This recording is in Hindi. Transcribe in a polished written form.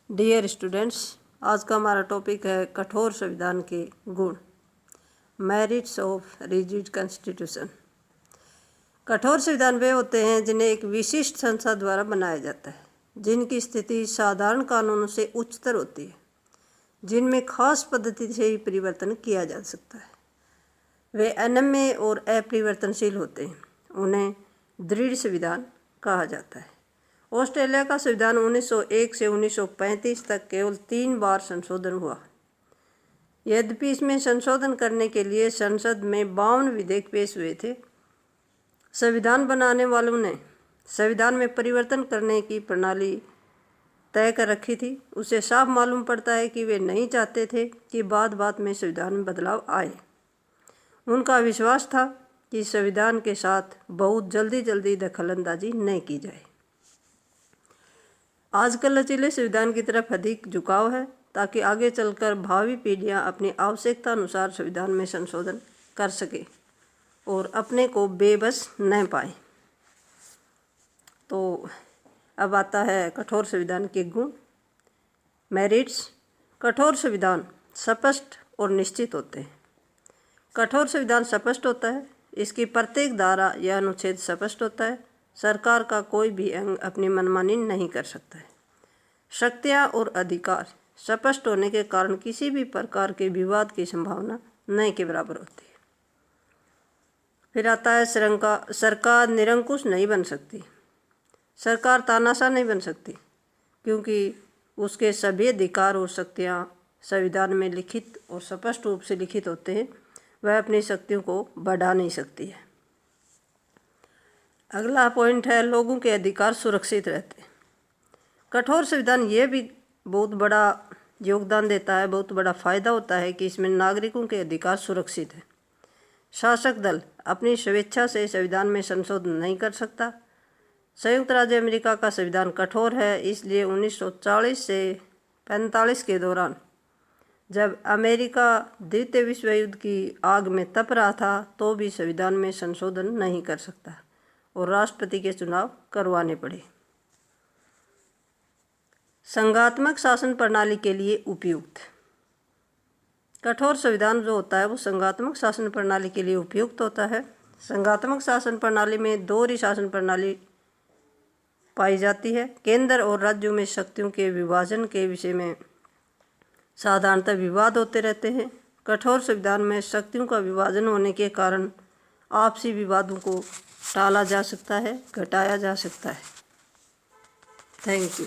डियर स्टूडेंट्स, आज का हमारा टॉपिक है कठोर संविधान के गुण, मेरिट्स ऑफ रिजिड कॉन्स्टिट्यूशन। कठोर संविधान वे होते हैं जिन्हें एक विशिष्ट संस्था द्वारा बनाया जाता है, जिनकी स्थिति साधारण कानूनों से उच्चतर होती है, जिनमें खास पद्धति से ही परिवर्तन किया जा सकता है। वे अनम्य और अपरिवर्तनशील होते हैं। उन्हें दृढ़ संविधान कहा जाता है। ऑस्ट्रेलिया का संविधान 1901 से 1935 तक केवल 3 बार संशोधन हुआ। यद्यपि इसमें संशोधन करने के लिए संसद में 52 विधेयक पेश हुए थे, संविधान बनाने वालों ने संविधान में परिवर्तन करने की प्रणाली तय कर रखी थी। उसे साफ मालूम पड़ता है कि वे नहीं चाहते थे कि बाद में संविधान में बदलाव आए। उनका विश्वास था कि संविधान के साथ बहुत जल्दी दखलंदाजी न की जाए। आजकल लचीले संविधान की तरफ अधिक झुकाव है, ताकि आगे चलकर भावी पीढ़ियां अपनी आवश्यकता अनुसार संविधान में संशोधन कर सके और अपने को बेबस न पाए। तो अब आता है कठोर संविधान के गुण, मेरिट्स। कठोर संविधान स्पष्ट और निश्चित होते हैं। कठोर संविधान स्पष्ट होता है, इसकी प्रत्येक धारा या अनुच्छेद स्पष्ट होता है। सरकार का कोई भी अंग अपनी मनमानी नहीं कर सकता है। शक्तियाँ और अधिकार स्पष्ट होने के कारण किसी भी प्रकार के विवाद की संभावना न के बराबर होती है। फिर आता है सरकार निरंकुश नहीं बन सकती। सरकार तानाशाह नहीं बन सकती, क्योंकि उसके सभी अधिकार और शक्तियाँ संविधान में लिखित और स्पष्ट रूप से लिखित होते हैं। वह अपनी शक्तियों को बढ़ा नहीं सकती है। अगला पॉइंट है लोगों के अधिकार सुरक्षित रहते हैं। कठोर संविधान ये भी बहुत बड़ा योगदान देता है, बहुत बड़ा फायदा होता है कि इसमें नागरिकों के अधिकार सुरक्षित है। शासक दल अपनी स्वेच्छा से संविधान में संशोधन नहीं कर सकता। संयुक्त राज्य अमेरिका का संविधान कठोर है, इसलिए 1940 से 45 के दौरान जब अमेरिका द्वितीय विश्व युद्ध की आग में तप रहा था, तो भी संविधान में संशोधन नहीं कर सकता और राष्ट्रपति के चुनाव करवाने पड़े। संघात्मक शासन प्रणाली के लिए उपयुक्त। कठोर संविधान जो होता है वो संघात्मक शासन प्रणाली के लिए उपयुक्त होता है। संघात्मक शासन प्रणाली में दोहरी शासन प्रणाली पाई जाती है। केंद्र और राज्यों में शक्तियों के विभाजन के विषय में साधारणतः विवाद होते रहते हैं। कठोर संविधान में शक्तियों का विभाजन होने के कारण आपसी विवादों को टाला जा सकता है, घटाया जा सकता है। Thank you.